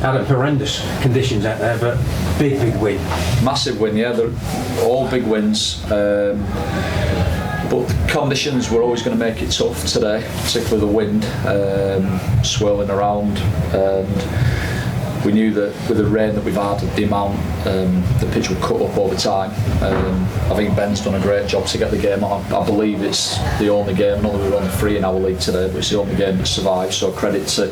Adam, horrendous conditions out there, but big win. Massive win, yeah. They're all big wins. But the conditions were always going to make it tough today, particularly the wind swirling around. And we knew that with the rain that we've had, the amount the pitch would cut up over time. I think Ben's done a great job to get the game on. I believe it's the only game, not that we're only 3 in our league today, but it's the only game that survived. So credit to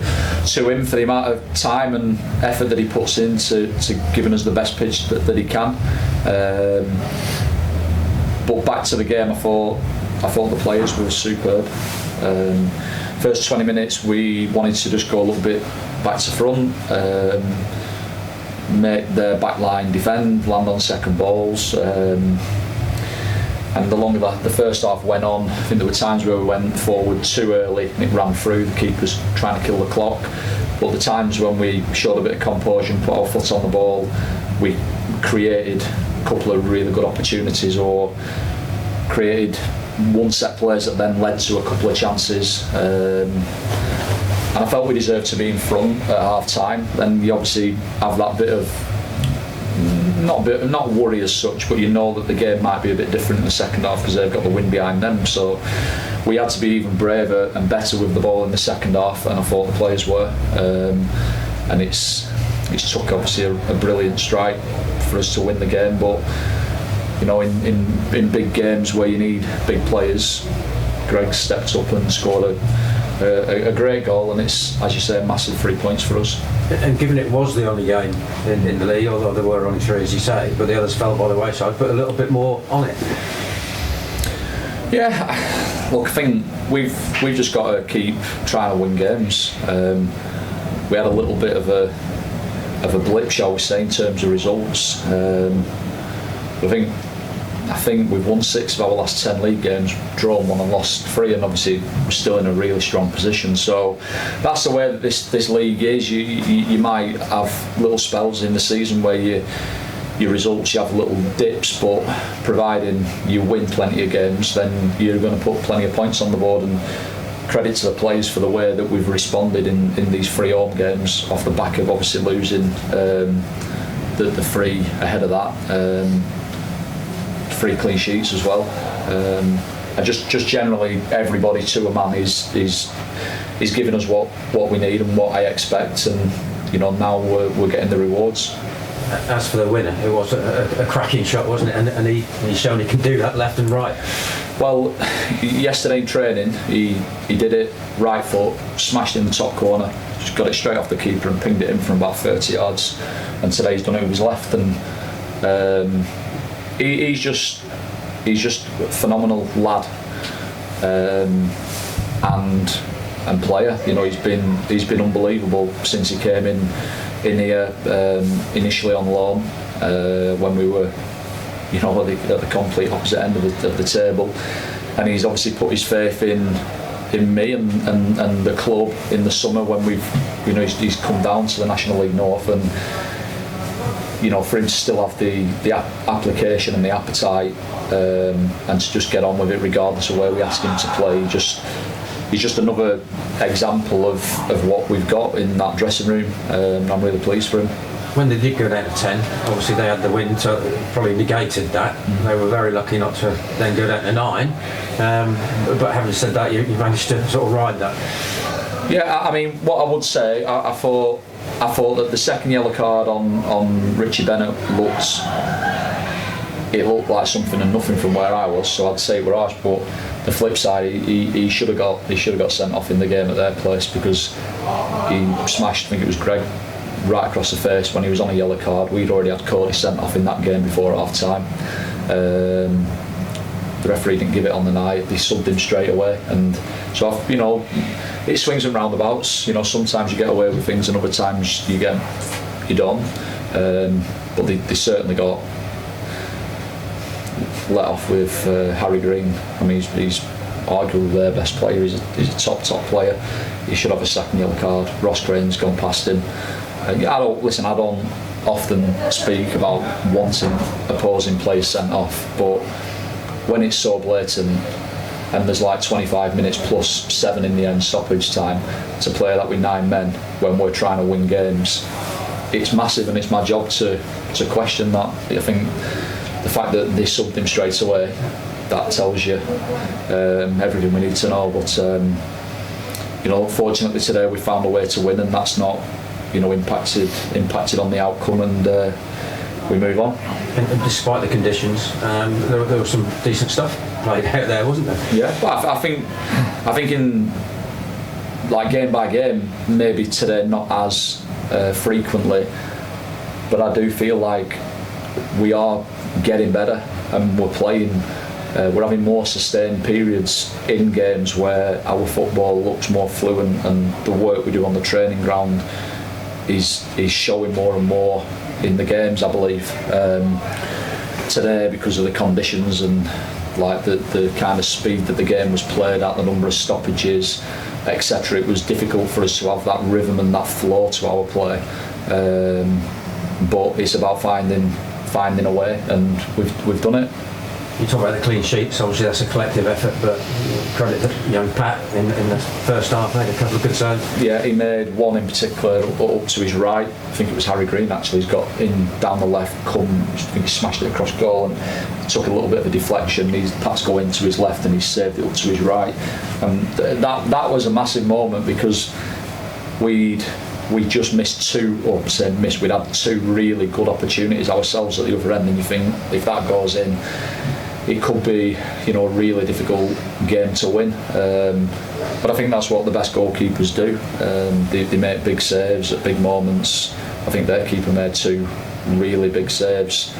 him for the amount of time and effort that he puts into giving us the best pitch that he can. But back to the game, I thought the players were superb. First 20 minutes we wanted to just go a little bit back to front, make their back line defend, land on second balls, and the longer the first half went on, I think there were times where we went forward too early and it ran through, the keeper's trying to kill the clock. But the times when we showed a bit of composure and put our foot on the ball, we created a couple of really good opportunities, or created one set plays that then led to a couple of chances. And I felt we deserved to be in front at half time. Then you obviously have that bit of not worry as such, but you know that the game might be a bit different in the second half because they've got the wind behind them. So we had to be even braver and better with the ball in the second half, and I thought the players were. And it's took obviously a brilliant strike for us to win the game, but you know, in big games where you need big players, Greg stepped up and scored a great goal, and it's, as you say, a massive 3 points for us. And given it was the only game in the league, although there were only 3 as you say, but the others fell by the wayside, put a little bit more on it. Yeah, look, I think we've just got to keep trying to win games. We had a little bit of a blip, shall we say, in terms of results. I think we've won 6 of our last 10 league games, drawn 1 and lost 3, and obviously we're still in a really strong position. So that's the way that this league is. You might have little spells in the season where your results, you have little dips, but providing you win plenty of games, then you're going to put plenty of points on the board. And credit to the players for the way that we've responded in these 3 home games, off the back of obviously losing the 3 ahead of that. 3 clean sheets as well. And just generally everybody to a man is giving us what we need and what I expect, and you know, now we're getting the rewards. As for the winner, it was a cracking shot, wasn't it? And he's shown he can do that left and right. Well, yesterday in training he did it right foot, smashed in the top corner, just got it straight off the keeper and pinged it in from about 30 yards. And today he's done it with his left, and he's just a phenomenal lad, and player. You know, he's been unbelievable since he came in here, initially on loan, when we were, you know, at the complete opposite end of the table, and he's obviously put his faith in me and the club in the summer when he's come down to the National League North, and you know, for him to still have the application and the appetite, and to just get on with it regardless of where we ask him to play. He's just another example of what we've got in that dressing room, and I'm really pleased for him. When they did go down to 10, obviously they had the win, so it probably negated that. They were very lucky not to then go down to 9. But having said that, you managed to sort of ride that. Yeah, I mean, what I would say, I thought that the second yellow card on Richie Bennett looked like something and nothing from where I was, so I'd say we're harsh. But the flip side, he should have got sent off in the game at their place, because he smashed, I think it was Greg, right across the face when he was on a yellow card. We'd already had Cody sent off in that game before half time. The referee didn't give it on the night, they subbed him straight away, and so, you know, it swings and roundabouts. You know, sometimes you get away with things and other times you don't. But they certainly got let off with Harry Green. I mean, he's arguably their best player. He's a top player. He should have a second yellow card. Ross Crane's gone past him. I don't often speak about wanting opposing players sent off, but when it's so blatant and there's like 25 minutes plus 7 in the end stoppage time to play that with 9 men when we're trying to win games, it's massive, and it's my job to question that. I think the fact that they subbed him straight away, that tells you everything we need to know. But fortunately today we found a way to win, and that's not impacted on the outcome, and we move on. And despite the conditions, there was some decent stuff played out there, wasn't there? Yeah, but I think in like game by game, maybe today not as frequently, but I do feel like we are getting better, and we're playing. We're having more sustained periods in games where our football looks more fluent, and the work we do on the training ground is showing more and more in the games, I believe. Today, because of the conditions and like the kind of speed that the game was played at, the number of stoppages, etc., it was difficult for us to have that rhythm and that flow to our play. But it's about finding a way, and we've done it. You talk about the clean sheets, obviously that's a collective effort, but credit to young Pat in the first half, made a couple of good saves. Yeah, he made one in particular up to his right. I think it was Harry Green actually. He's got in down the left, I think he smashed it across goal, and took a little bit of a deflection. Pat's going to his left, and he saved it up to his right. And that was a massive moment, because we just missed we'd had two really good opportunities ourselves at the other end, and you think if that goes in, it could be a really difficult game to win. But I think that's what the best goalkeepers do. They make big saves at big moments. I think their keeper made two really big saves.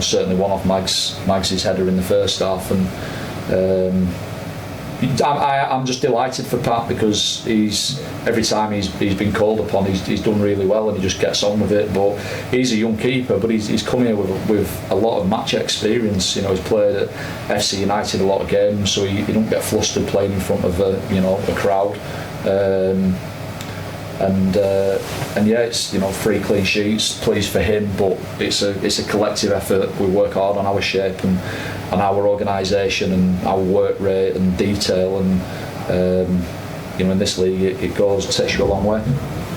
Certainly one off Mags's header in the first half, and I'm just delighted for Pat, because every time he's been called upon, he's done really well, and he just gets on with it. But he's a young keeper, but he's come here with a lot of match experience. He's played at FC United a lot of games, so he don't get flustered playing in front of a crowd. And yeah, it's 3 clean sheets, pleased for him, but it's a collective effort. We work hard on our shape and our organisation and our work rate and detail, and in this league it takes you a long way.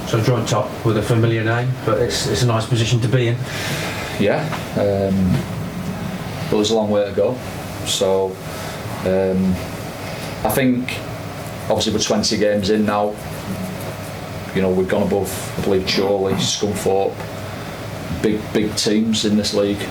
So joint top with a familiar name, but it's a nice position to be in. Yeah, but there's a long way to go. So I think obviously we're 20 games in now. We've gone above, I believe, Chorley, Scunthorpe, big teams in this league,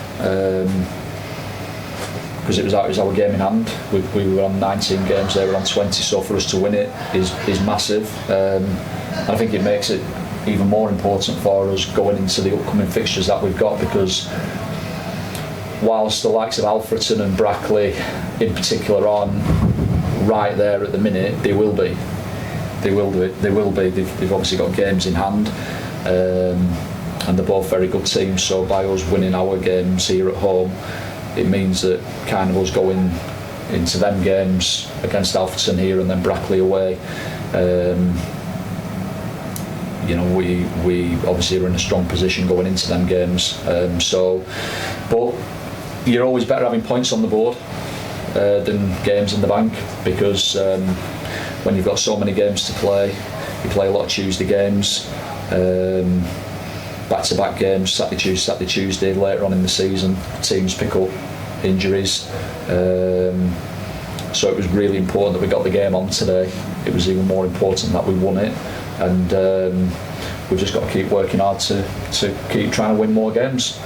because it was our game in hand. We were on 19 games, they were on 20, so for us to win it is massive. I think it makes it even more important for us going into the upcoming fixtures that we've got, because whilst the likes of Alfreton and Brackley in particular aren't right there at the minute, they will be. They will be. They've obviously got games in hand, and they're both very good teams. So by us winning our games here at home, it means that kind of us going into them games against Alfreton here and then Brackley away, we obviously are in a strong position going into them games. But you're always better having points on the board than games in the bank, because when you've got so many games to play, you play a lot of Tuesday games, back-to-back games, Saturday, Tuesday, later on in the season, teams pick up injuries. So it was really important that we got the game on today. It was even more important that we won it, and we've just got to keep working hard to keep trying to win more games.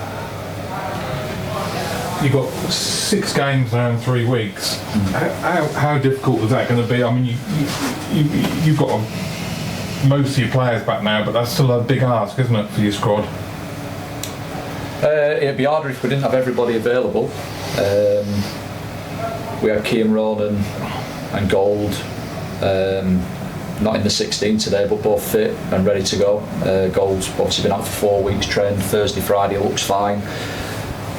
You've got 6 games now in 3 weeks. How difficult is that going to be? I mean, you've got most of your players back now, but that's still a big ask, isn't it, for your squad? It'd be harder if we didn't have everybody available. We have Cian Ronan and Gold, not in the 16 today, but both fit and ready to go. Gold's obviously been out for 4 weeks, trained Thursday, Friday, looks fine.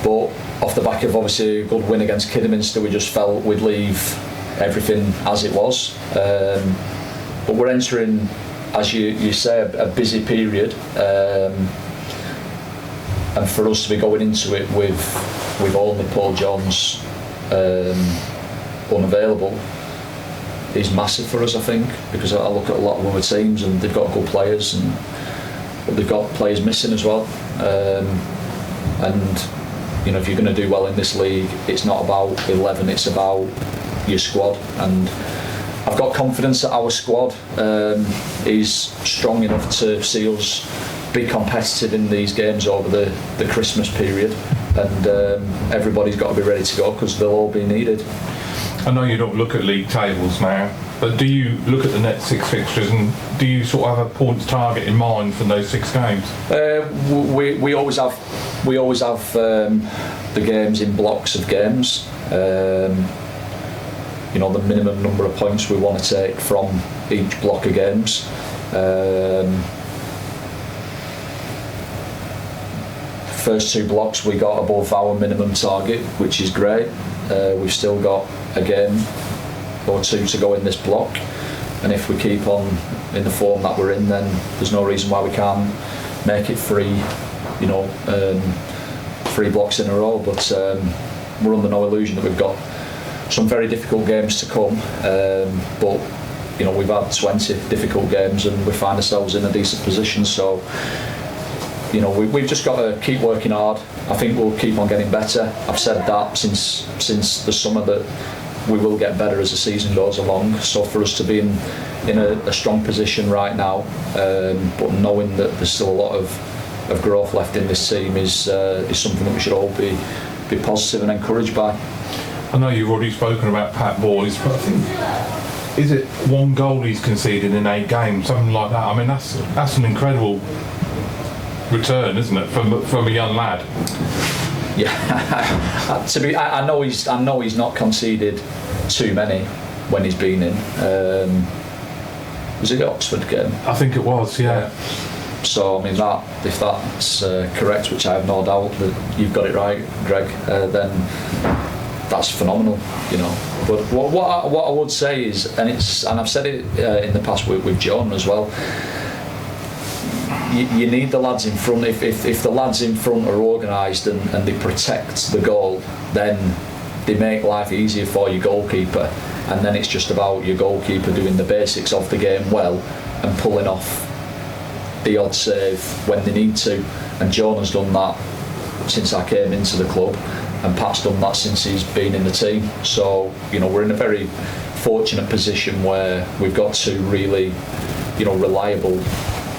But off the back of obviously a good win against Kidderminster, we just felt we'd leave everything as it was. But we're entering, as you say, a busy period, and for us to be going into it with only Paul Jones unavailable is massive for us, I think, because I look at a lot of other teams and they've got good players, and but they've got players missing as well. And if you're going to do well in this league, it's not about 11, it's about your squad. And I've got confidence that our squad is strong enough to see us be competitive in these games over the Christmas period, and everybody's got to be ready to go because they'll all be needed. I know you don't look at league tables now, but do you look at the next 6 fixtures, and do you sort of have a points target in mind for those 6 games? We always have the games in blocks of games. The minimum number of points we want to take from each block of games. First 2 blocks we got above our minimum target, which is great. We've still got a game or 2 to go in this block, and if we keep on in the form that we're in, then there's no reason why we can't make it 3 blocks in a row. But we're under no illusion that we've got some very difficult games to come, but we've had 20 difficult games and we find ourselves in a decent position, so we've just got to keep working hard. I think we'll keep on getting better. I've said that since the summer, that we will get better as the season goes along. So for us to be in a strong position right now, but knowing that there's still a lot of growth left in this team is something that we should all be positive and encouraged by. I know you've already spoken about Pat Boys, but I think, is it 1 goal he's conceded in 8 games, something like that? I mean, that's an incredible return, isn't it, from a young lad? Yeah, I know he's not conceded too many when he's been in. Was it the Oxford game? I think it was, yeah. So I mean, if that's correct, which I have no doubt that you've got it right, Greg, then that's phenomenal, But what I would say is, and I've said it in the past with John as well. You need the lads in front. If the lads in front are organised and they protect the goal, then they make life easier for your goalkeeper. And then it's just about your goalkeeper doing the basics of the game well and pulling off the odd save when they need to. And John has done that since I came into the club, and Pat's done that since he's been in the team. So we're in a very fortunate position where we've got 2 really reliable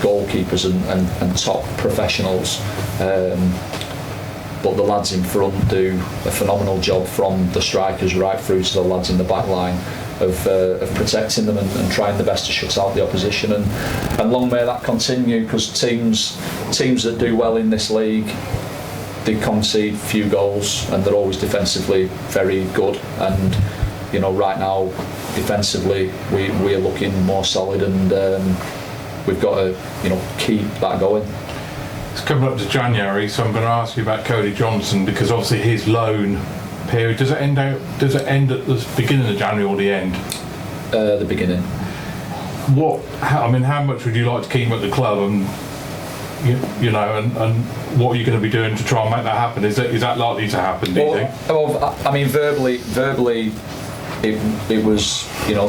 goalkeepers and top professionals, but the lads in front do a phenomenal job, from the strikers right through to the lads in the back line, of protecting them and trying the best to shut out the opposition, and long may that continue, because teams that do well in this league, they concede few goals and they're always defensively very good, and right now defensively we are looking more solid, and we've got to keep that going. It's coming up to January, so I'm going to ask you about Cody Johnson, because obviously his loan period, does it end at the beginning of January or the end? The beginning. How much would you like to keep him at the club, and and what are you going to be doing to try and make that happen? Is that likely to happen, do you think? Well, I mean, verbally it was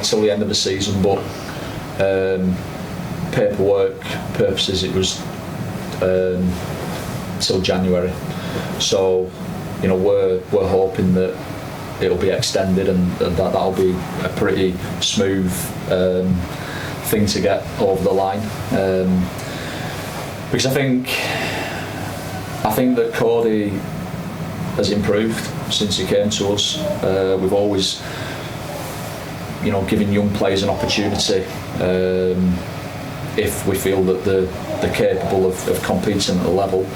till the end of the season, but paperwork purposes it was till January. So we're hoping that it'll be extended, and that'll be a pretty smooth thing to get over the line, because I think that Cody has improved since he came to us. We've always given young players an opportunity if we feel that they're capable of competing at a level,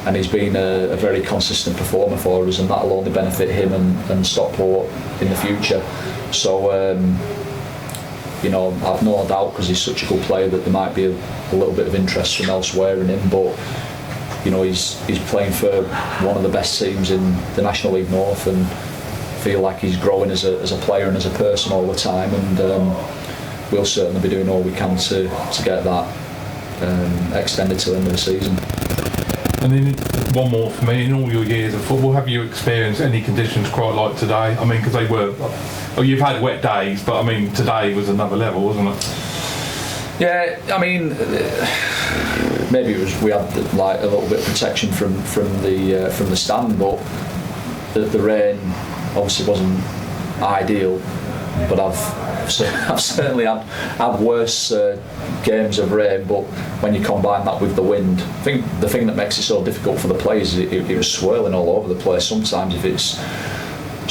and he's been a very consistent performer for us, and that'll only benefit him and Stockport in the future. So I've no doubt, because he's such a good player, that there might be a little bit of interest from elsewhere in him, but he's playing for one of the best teams in the National League North, and feel like he's growing as a player and as a person all the time, and we'll certainly be doing all we can to get that extended to the end of the season. And then one more for me, in all your years of football, have you experienced any conditions quite like today? I mean, because they were, you've had wet days, but I mean, today was another level, wasn't it? Yeah, I mean, maybe it was we had like a little bit of protection from the stand, but the rain obviously wasn't ideal. But I've certainly had worse games of rain. But when you combine that with the wind, I think the thing that makes it so difficult for the players is it was swirling all over the place. Sometimes if it's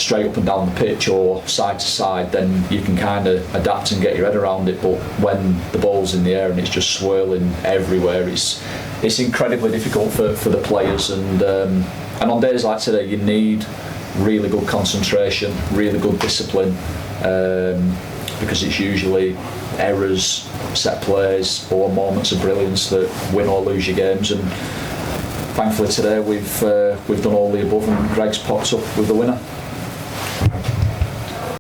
straight up and down the pitch or side to side, then you can kind of adapt and get your head around it. But when the ball's in the air and it's just swirling everywhere, it's incredibly difficult for the players. And on days like today, you need really good concentration, really good discipline, because it's usually errors, set plays, or moments of brilliance that win or lose your games. And thankfully today we've done all the above, and Greg's popped up with the winner.